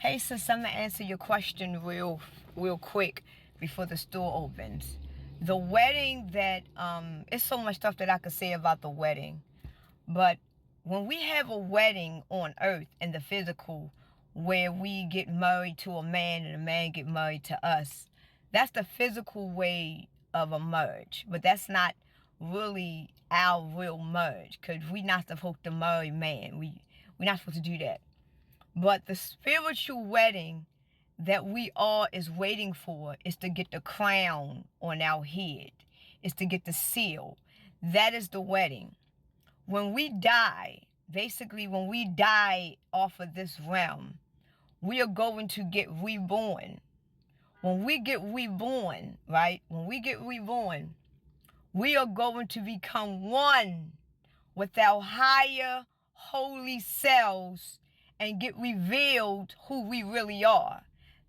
Hey, sis, I'm gonna answer your question real quick before the store opens. The wedding that it's so much stuff that I could say about the wedding, but when we have a wedding on earth in the physical, where we get married to a man and a man get married to us, that's the physical way of a marriage. But that's not really our real marriage, because we're not supposed to marry man. We're not supposed to do that. But the spiritual wedding that we all is waiting for is to get the crown on our head, is to get the seal. That is the wedding. When we die, basically when we die off of this realm, we are going to get reborn. When we get reborn, right? When we get reborn, we are going to become one with our higher holy selves and get revealed who we really are.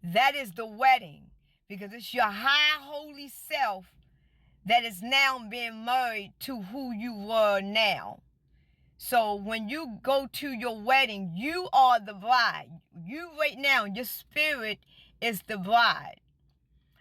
That is the wedding, because it's your high holy self that is now being married to who you were now. So when you go to your wedding, you are the bride. You right now, your spirit is the bride.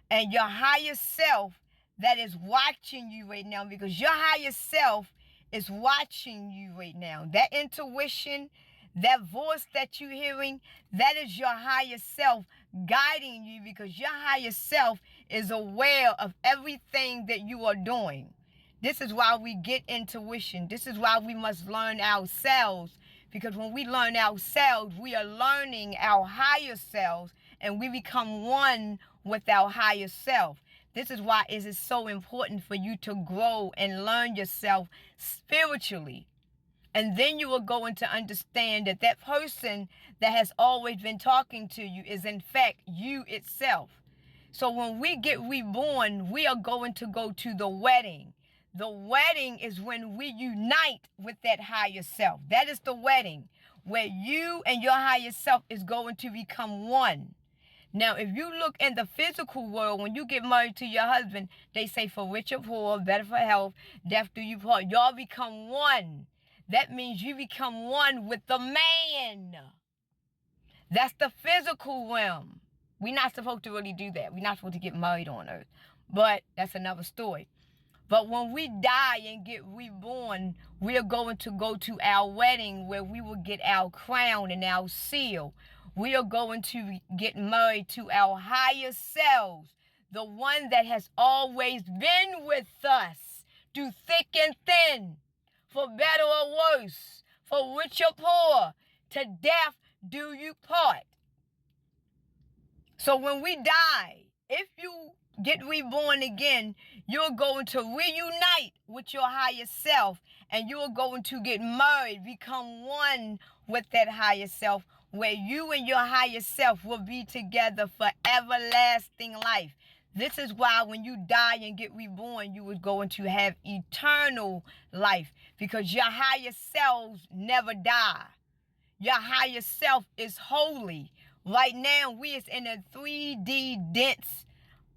And your higher self that is watching you right now, because your higher self is watching you right now. That intuition, that voice that you're hearing, that is your higher self guiding you, because your higher self is aware of everything that you are doing. This is why we get intuition. This is why we must learn ourselves, because when we learn ourselves, we are learning our higher selves, and we become one with our higher self. This is why it is so important for you to grow and learn yourself spiritually. And then you will go into understand that that person that has always been talking to you is in fact you itself. So when we get reborn, we are going to go to the wedding. The wedding is when we unite with that higher self. That is the wedding, where you and your higher self is going to become one. Now, if you look in the physical world, when you get married to your husband, they say for richer, poor, better for health, death do you part. Y'all become one. That means you become one with the man. That's the physical realm. We're not supposed to really do that. We're not supposed to get married on earth. But that's another story. But when we die and get reborn, we are going to go to our wedding, where we will get our crown and our seal. We are going to get married to our higher selves, the one that has always been with us through thick and thin, for better or worse, for rich or poor, to death do you part. So when we die, if you get reborn again, you're going to reunite with your higher self, and you're going to get married, become one with that higher self, where you and your higher self will be together for everlasting life. This is why when you die and get reborn, you are going to have eternal life, because your higher selves never die. Your higher self is holy. Right now, we is in a 3D dense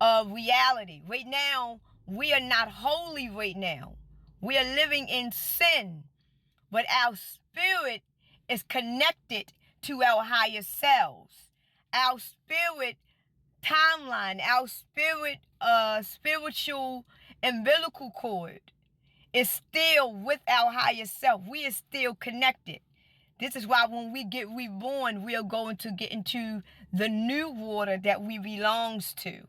of reality. Right now, we are not holy right now. We are living in sin. But our spirit is connected to our higher selves. Our spirit timeline, our spirit spiritual umbilical cord is still with our higher self. We are still connected. This is why when we get reborn, we are going to get into the new water that we belongs to,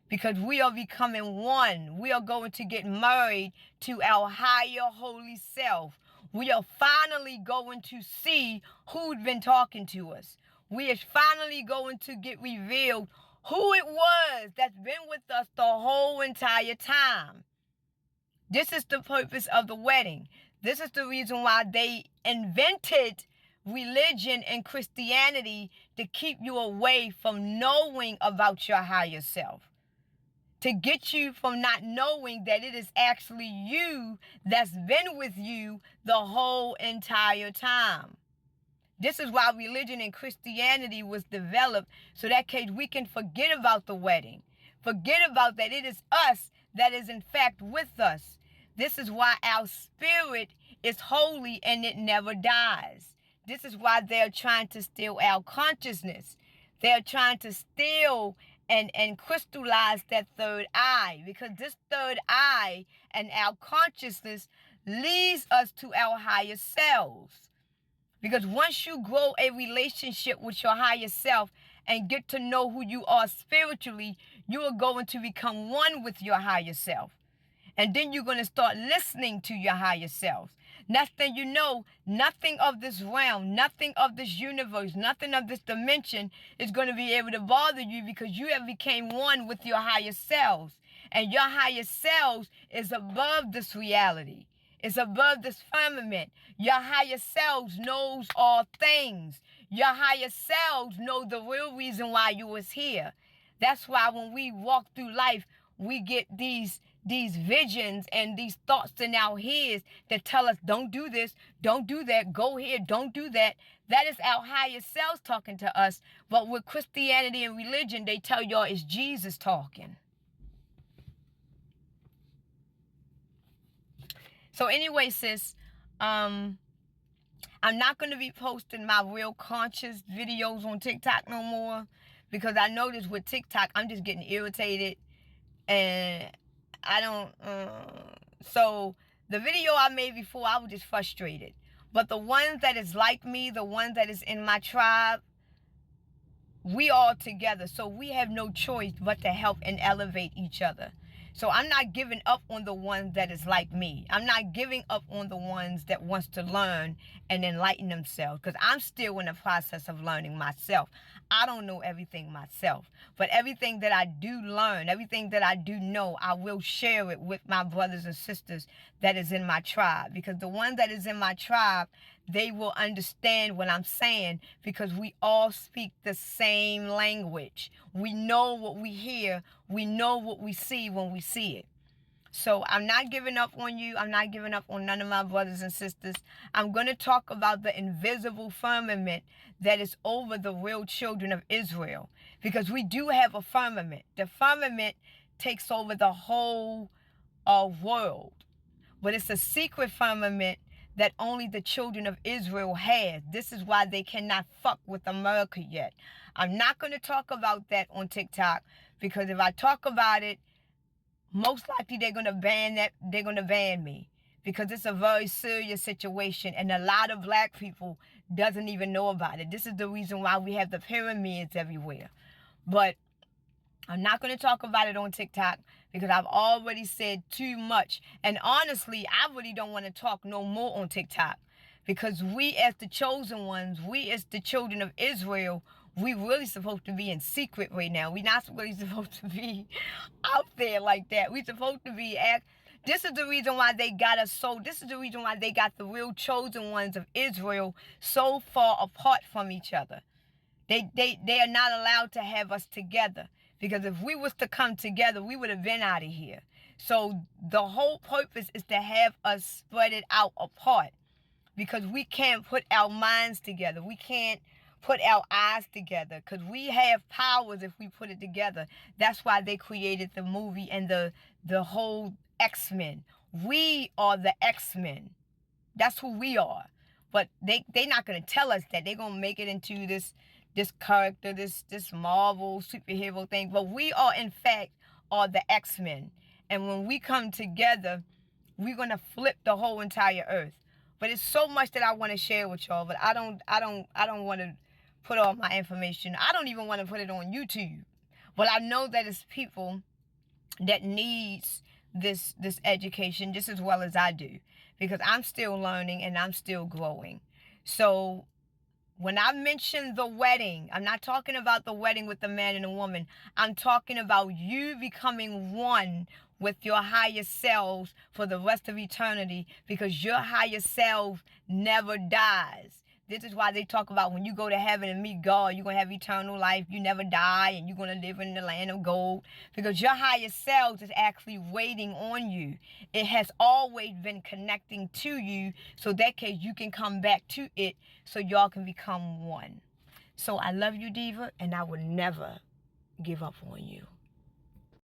because we are becoming one. We are going to get married to our higher holy self. We are finally going to see who's been talking to us. We are finally going to get revealed who it was that's been with us the whole entire time. This is the purpose of the wedding. This is the reason why they invented religion and Christianity, to keep you away from knowing about your higher self. To get you from not knowing that it is actually you that's been with you the whole entire time. This is why religion and Christianity was developed, so that case we can forget about the wedding. Forget about that it is us that is in fact with us. This is why our spirit is holy and it never dies. This is why they're trying to steal our consciousness. They're trying to steal and crystallize that third eye, because this third eye and our consciousness leads us to our higher selves. Because once you grow a relationship with your higher self and get to know who you are spiritually, you are going to become one with your higher self. And then you're going to start listening to your higher selves. Next thing you know, nothing of this realm, nothing of this universe, nothing of this dimension is going to be able to bother you, because you have become one with your higher selves. And your higher selves is above this reality. It's above this firmament. Your higher selves knows all things. Your higher selves know the real reason why you was here. That's why when we walk through life, we get these visions and these thoughts in our heads that tell us, don't do this, don't do that, go here, don't do that. That is our higher selves talking to us. But with Christianity and religion, they tell y'all it's Jesus talking. So anyway, sis, I'm not going to be posting my real conscious videos on TikTok no more, because I noticed with TikTok, I'm just getting irritated, and I don't, so the video I made before, I was just frustrated. But the ones that is like me, the ones that is in my tribe, we all together. So we have no choice but to help and elevate each other. So I'm not giving up on the ones that is like me. I'm not giving up on the ones that wants to learn and enlighten themselves, because I'm still in the process of learning myself. I don't know everything myself, but everything that I do learn, everything that I do know, I will share it with my brothers and sisters that is in my tribe, because the one that is in my tribe, they will understand what I'm saying, because we all speak the same language. We know what we hear. We know what we see when we see it. So I'm not giving up on you. I'm not giving up on none of my brothers and sisters. I'm going to talk about the invisible firmament that is over the real children of Israel, because we do have a firmament. The firmament takes over the whole world, but it's a secret firmament that only the children of Israel has. This is why they cannot fuck with America yet. I'm not going to talk about that on TikTok, because if I talk about it, most likely they're going to ban that. They're going to ban me, because it's a very serious situation, and a lot of black people doesn't even know about it. This is the reason why we have the pyramids everywhere. But I'm not going to talk about it on TikTok, because I've already said too much. And honestly, I really don't want to talk no more on TikTok, because we as the chosen ones, we as the children of Israel, we really supposed to be in secret right now. We're not really supposed to be out there like that. We're supposed to be this is the reason why they got us this is the reason why they got the real chosen ones of Israel so far apart from each other. They are not allowed to have us together, because if we was to come together, we would have been out of here. So the whole purpose is to have us spread it out apart, because we can't put our minds together. We can't put our eyes together, because we have powers if we put it together. That's why they created the movie and the whole X-Men. We are the X-Men. That's who we are. But they not going to tell us that. They're going to make it into this character, this Marvel superhero thing. But we are, in fact, are the X-Men. And when we come together, we're going to flip the whole entire earth. But it's so much that I want to share with y'all, but I don't want to put all my information. I don't even want to put it on YouTube. But I know that it's people that needs this education just as well as I do, because I'm still learning and I'm still growing. So when I mention the wedding, I'm not talking about the wedding with the man and the woman. I'm talking about you becoming one with your higher selves for the rest of eternity, because your higher self never dies. This is why they talk about when you go to heaven and meet God, you're going to have eternal life. You never die, and you're going to live in the land of gold, because your higher self is actually waiting on you. It has always been connecting to you, so that case you can come back to it, so y'all can become one. So I love you, Diva, and I will never give up on you.